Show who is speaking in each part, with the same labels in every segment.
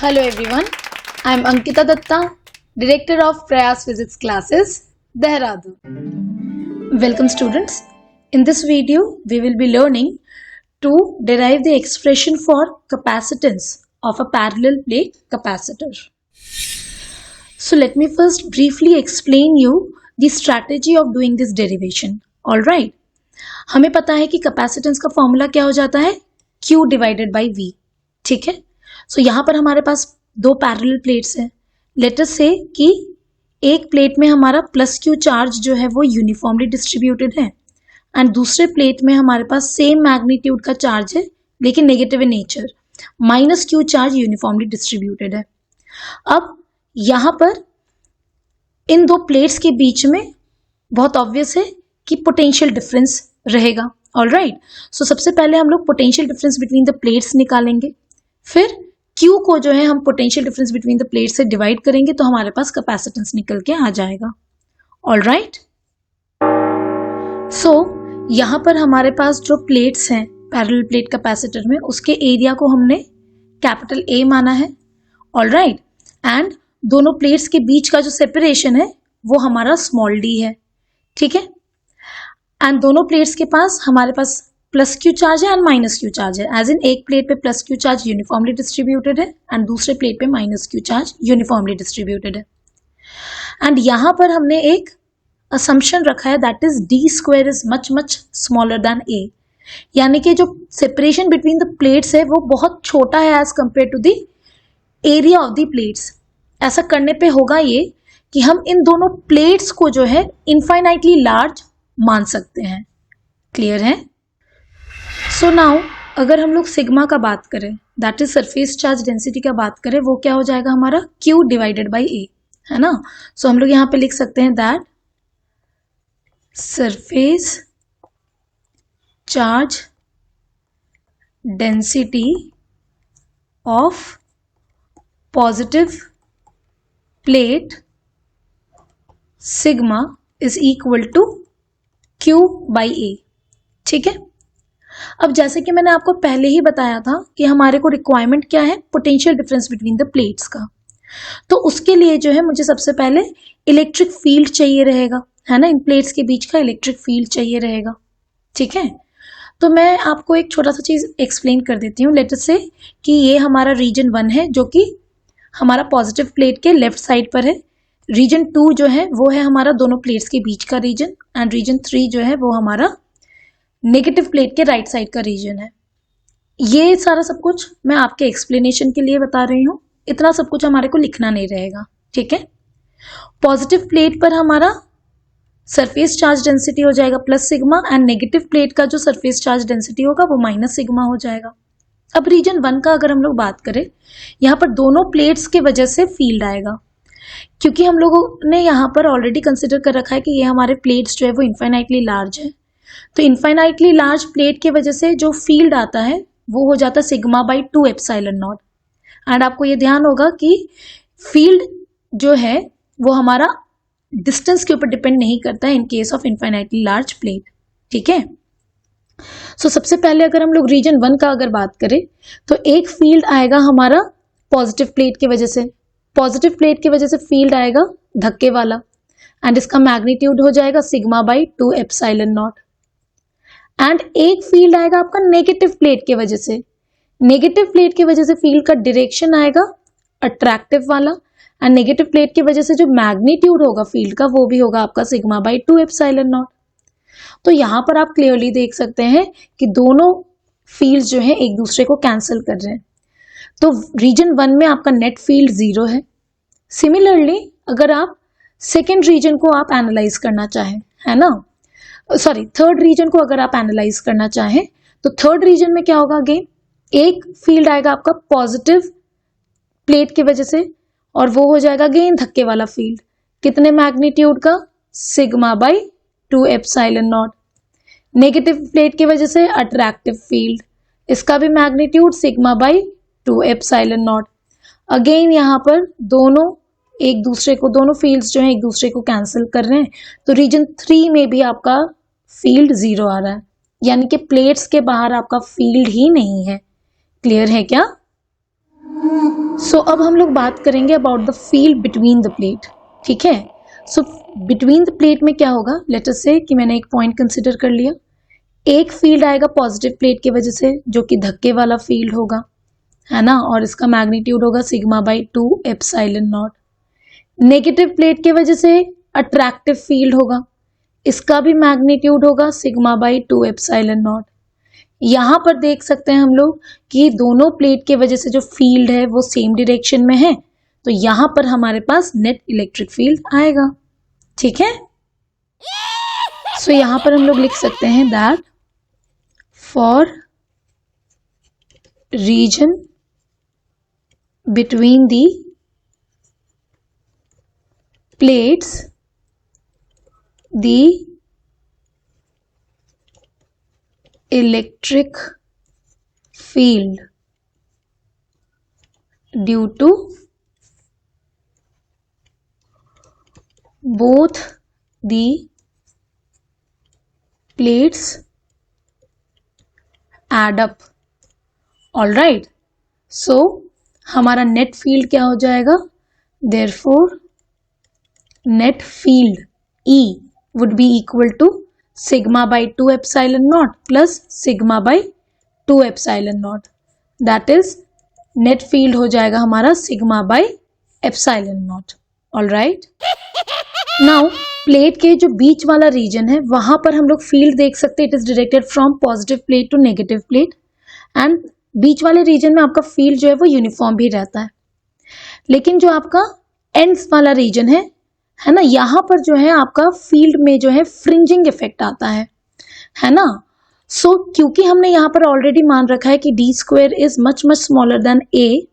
Speaker 1: Hello everyone, I am Ankita Datta, Director of Prayas Physics Classes, Dehradun. Welcome students. In this video, we will be learning to derive the expression for capacitance of a parallel plate capacitor. So let me first briefly explain you the strategy of doing this derivation. Alright, हमें पता है कि capacitance का formula क्या हो जाता है Q divided by V. ठीक है, सो यहाँ पर हमारे पास दो पैरेलल प्लेट्स हैं. लेट अस से कि एक प्लेट में हमारा प्लस क्यू चार्ज जो है वो यूनिफॉर्मली डिस्ट्रीब्यूटेड है एंड दूसरे प्लेट में हमारे पास सेम मैग्नीट्यूड का चार्ज है लेकिन negative in nature, minus q charge uniformly distributed है. अब यहाँ पर इन दो प्लेट्स के बीच में बहुत ऑब्वियस है कि पोटेंशियल डिफरेंस रहेगा. ऑलराइट, सो सबसे पहले हम लोग potential difference between the plates निकालेंगे, फिर Q को जो है हम potential difference between the plate से डिवाइड करेंगे तो हमारे पास कैपेसिटेंस निकल के आ जाएगा. ऑलराइट, सो यहां पर हमारे पास जो प्लेट्स हैं पैरेलल प्लेट कैपेसिटर में उसके एरिया को हमने कैपिटल A माना है. ऑलराइट, एंड दोनों प्लेट्स के बीच का जो सेपरेशन है वो हमारा स्मॉल d है. ठीक है, एंड दोनों प्लेट्स के पास हमारे पास प्लस क्यू चार्ज है एंड माइनस क्यू चार्ज है. एज इन एक प्लेट पे plus q charge uniformly distributed है एंड दूसरे प्लेट पे minus q charge uniformly distributed है. एंड यहां पर हमने एक असम्पशन रखा है that is d square is much much smaller than a, यानी कि जो सेपरेशन बिटवीन द प्लेट्स है वो बहुत छोटा है as compare to the area of the plates. ऐसा करने पे होगा ये कि हम इन दोनों प्लेट्स को जो है इनफाइनाइटली लार्ज मान सकते हैं. क्लियर है? सो नाउ अगर हम लोग सिग्मा का बात करें that is surface charge density का बात करें, वो क्या हो जाएगा हमारा Q डिवाइडेड बाई A, है ना. सो हम लोग यहां पे लिख सकते हैं that surface charge density of positive plate sigma is equal to Q by A. ठीक है, अब जैसे कि मैंने आपको पहले ही बताया था कि हमारे को रिक्वायरमेंट क्या है potential difference between the plates का, तो उसके लिए जो है मुझे सबसे पहले इलेक्ट्रिक फील्ड चाहिए रहेगा, है ना. इन प्लेट्स के बीच का इलेक्ट्रिक फील्ड चाहिए रहेगा. ठीक है, तो मैं आपको एक छोटा सा चीज एक्सप्लेन कर देती हूँ. लेट अस से कि ये हमारा रीजन 1 है जो कि हमारा पॉजिटिव प्लेट के लेफ्ट साइड पर है. रीजन 2 जो है वो है हमारा दोनों प्लेट्स के बीच का रीजन एंड रीजन 3 जो है वो हमारा नेगेटिव प्लेट के राइट साइड का रीजन है. ये सारा सब कुछ मैं आपके एक्सप्लेनेशन के लिए बता रही हूँ, इतना सब कुछ हमारे को लिखना नहीं रहेगा. ठीक है, पॉजिटिव प्लेट पर हमारा सरफेस चार्ज डेंसिटी हो जाएगा plus sigma and negative plate का जो सरफेस चार्ज डेंसिटी होगा वो माइनस सिग्मा हो जाएगा. अब रीजन 1 का अगर हम लोग बात करें, यहाँ पर दोनों प्लेट्स के वजह से फील्ड आएगा, क्योंकि हम लोगों ने यहाँ पर ऑलरेडी कंसिडर कर रखा है कि ये हमारे प्लेट्स जो है वो इनफाइनाइटली लार्ज है. तो इनफाइनाइटली लार्ज प्लेट की वजह से जो फील्ड आता है वो हो जाता है sigma by 2 epsilon not. And आपको ये ध्यान होगा कि फील्ड जो है वो हमारा डिस्टेंस के ऊपर डिपेंड नहीं करता है in case of infinitely large plate. ठीक है, सो सबसे पहले अगर हम लोग रीजन 1 का अगर बात करें तो एक फील्ड आएगा हमारा पॉजिटिव प्लेट की वजह से. पॉजिटिव प्लेट की वजह से फील्ड आएगा धक्के वाला एंड इसका मैग्नीट्यूड हो जाएगा sigma by 2 epsilon not. And एक फील्ड आएगा आपका नेगेटिव प्लेट की वजह से. नेगेटिव प्लेट की वजह से फील्ड का डायरेक्शन आएगा अट्रैक्टिव वाला एंड नेगेटिव प्लेट की वजह से जो मैग्नीट्यूड होगा फील्ड का वो भी होगा आपका सिग्मा बाई 2 एप्सिलॉन नॉट. तो यहां पर आप क्लियरली देख सकते हैं कि दोनों फील्ड्स जो हैं एक दूसरे को कैंसिल कर रहे हैं. तो रीजन 1 में आपका नेट फील्ड 0 है. सिमिलरली अगर आप सेकेंड रीजन को आप एनालाइज करना चाहें, है ना, सॉरी थर्ड रीजन को अगर आप एनालाइज करना चाहें तो थर्ड रीजन में क्या होगा, अगेन एक फील्ड आएगा आपका पॉजिटिव प्लेट की वजह से और वो हो जाएगा अगेन धक्के वाला फील्ड. कितने मैग्नीट्यूड का, sigma by 2 epsilon not. Negative plate की वजह से अट्रैक्टिव फील्ड, इसका भी magnitude sigma by 2 epsilon not. Again यहाँ पर दोनों एक दूसरे को, दोनों फील्ड्स जो हैं एक दूसरे को कैंसिल कर रहे हैं. तो रीजन 3 में भी आपका फील्ड 0 आ रहा है, यानी कि प्लेट्स के बाहर आपका फील्ड ही नहीं है. क्लियर है क्या? सो अब हम लोग बात करेंगे about the field between the plate. ठीक है, सो बिटवीन द प्लेट में क्या होगा, लेट अस से कि मैंने एक पॉइंट कंसिडर कर लिया, एक फील्ड आएगा पॉजिटिव प्लेट की वजह से जो कि धक्के वाला फील्ड होगा, है ना, और इसका मैग्नीट्यूड होगा sigma by 2 epsilon not. Negative plate की वजह से अट्रैक्टिव फील्ड होगा, इसका भी मैग्नीट्यूड होगा सिग्मा बाई 2 एप्सिलॉन नॉट। यहां पर देख सकते हैं हम लोग कि दोनों प्लेट के वजह से जो फील्ड है वो सेम डायरेक्शन में है, तो यहां पर हमारे पास नेट इलेक्ट्रिक फील्ड आएगा। ठीक है, सो यहां पर हम लोग लिख सकते हैं that for region between the plates the electric field due to both the plates add up. All right, so हमारा नेट फील्ड क्या हो जाएगा, therefore net field E would be equal to sigma by 2 epsilon not plus sigma by 2 epsilon not, that is net field हो जाएगा हमारा sigma by epsilon not. All right, now plate के जो बीच वाला reason है वहां पर हम लोग फील्ड देख सकते हैं, it is directed from positive plate to negative plate, and बीच वाले रीजन में आपका फील्ड जो है वो यूनिफॉर्म भी रहता है। लेकिन जो आपका एंड्स वाला रीजन है ना, यहां पर जो है आपका फील्ड में जो है फ्रिंजिंग इफेक्ट आता है ना। सो क्योंकि हमने यहां पर ऑलरेडी मान रखा है कि d square is much much smaller than a,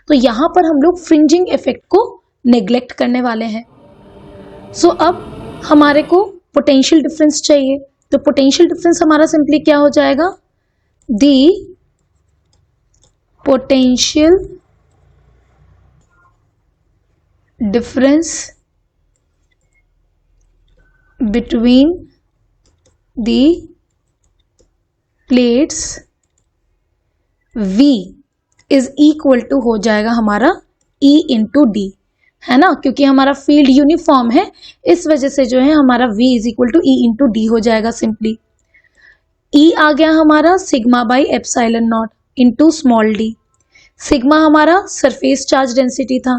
Speaker 1: तो यहां पर हम लोग फ्रिंजिंग इफेक्ट को नेग्लेक्ट करने वाले हैं। सो अब हमारे को पोटेंशियल डिफरेंस चाहिए, तो पोटेंशियल डिफरेंस हमारा सिंपली क्या हो जाएगा, the potential difference between the plates V is equal to हो जाएगा हमारा E into D, है ना, क्योंकि हमारा फील्ड यूनिफॉर्म है इस वजह से जो है हमारा V is equal to E into D हो जाएगा। सिंपली E आ गया हमारा sigma by epsilon not into small d, sigma हमारा सरफेस चार्ज डेंसिटी था,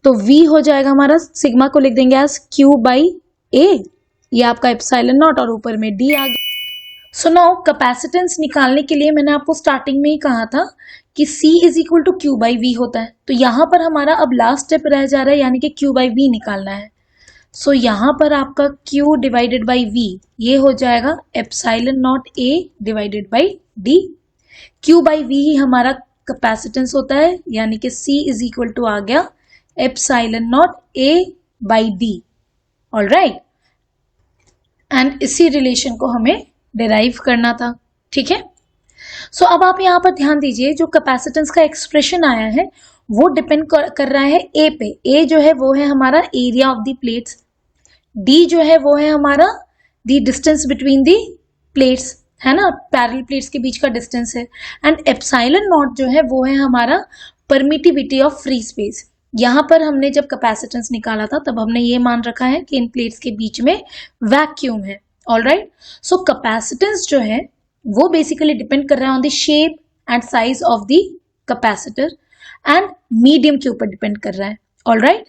Speaker 1: तो V हो जाएगा हमारा, सिग्मा को लिख देंगे एज Q बाई A, ये आपका एप्सिलॉन नॉट और ऊपर में D आ गया। सो नाउ कैपेसिटेंस निकालने के लिए मैंने आपको स्टार्टिंग में ही कहा था कि C is equal to Q by V होता है, तो यहां पर हमारा अब लास्ट स्टेप रह जा रहा है, यानी कि Q बाई V निकालना है। सो यहां पर आपका Q डिवाइडेड बाई V ये हो जाएगा epsilon not A divided by D। Q by V ही हमारा कैपेसिटेंस होता है, यानी कि C इज इक्वल टू आ गया epsilon not A by D। All right, and इसी रिलेशन को हमें डिराइव करना था। ठीक है, सो अब आप यहां पर ध्यान दीजिए, जो कैपेसिटेंस का एक्सप्रेशन आया है वो डिपेंड कर रहा है ए पे। ए जो है वो है हमारा area of the plates, D जो है वो है हमारा the distance between the plates, है ना, पैरेलल प्लेट्स के बीच का डिस्टेंस है, एंड एप्सिलॉन नॉट जो है वो है हमारा परमिटिविटी ऑफ फ्री स्पेस। यहां पर हमने जब कैपेसिटेंस निकाला था तब हमने ये मान रखा है कि इन प्लेट्स के बीच में वैक्यूम है। ऑलराइट, सो कैपेसिटेंस जो है वो बेसिकली डिपेंड कर रहा है on the shape and size of the capacitor and medium के ऊपर डिपेंड कर रहा है। ऑलराइट,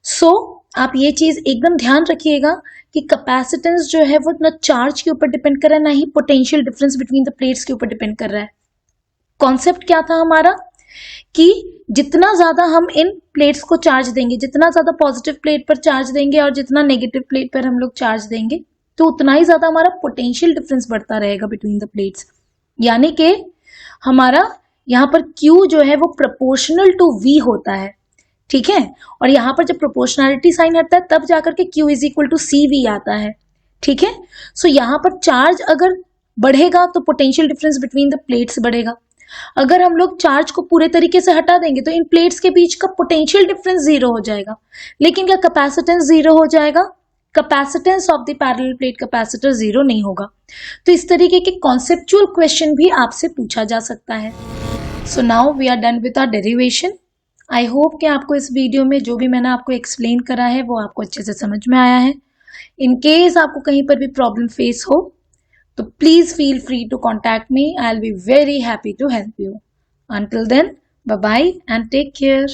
Speaker 1: सो आप ये चीज एकदम ध्यान रखिएगा कि कैपेसिटेंस जो है वो ना चार्ज के ऊपर डिपेंड कर रहा है, ना ही potential difference between the plates के ऊपर डिपेंड कर रहा है। कॉन्सेप्ट क्या था हमारा कि जितना ज्यादा हम इन प्लेट्स को चार्ज देंगे, जितना ज्यादा पॉजिटिव प्लेट पर चार्ज देंगे और जितना नेगेटिव प्लेट पर हम लोग चार्ज देंगे, तो उतना ही ज्यादा हमारा पोटेंशियल डिफरेंस बढ़ता रहेगा बिटवीन द प्लेट्स, यानी कि हमारा यहाँ पर Q जो है वो प्रोपोर्शनल टू V होता है। ठीक है, और यहाँ पर जब प्रोपोर्शनलिटी साइन हटता है तब जाकर के Q is equal to CV आता है। ठीक है, सो यहाँ पर चार्ज अगर बढ़ेगा तो potential difference between the plates बढ़ेगा। अगर हम लोग चार्ज को पूरे तरीके से हटा देंगे तो इन प्लेट्स के बीच का पोटेंशियल डिफरेंस जीरो हो जाएगा, लेकिन क्या कैपेसिटेंस जीरो हो जाएगा? Capacitance of the parallel plate capacitor zero नहीं होगा। तो इस तरीके के कॉन्सेप्चुअल क्वेश्चन भी आपसे पूछा जा सकता है। So now we are done with our derivation. I hope कि आपको इस वीडियो में जो भी मैंने आपको एक्सप्लेन करा है वो आपको अच्छे से समझ में आया है। इन केस आपको कहीं पर भी प्रॉब्लम फेस हो तो please feel free to contact me. I will be very happy to help you. Until then, bye bye and take care.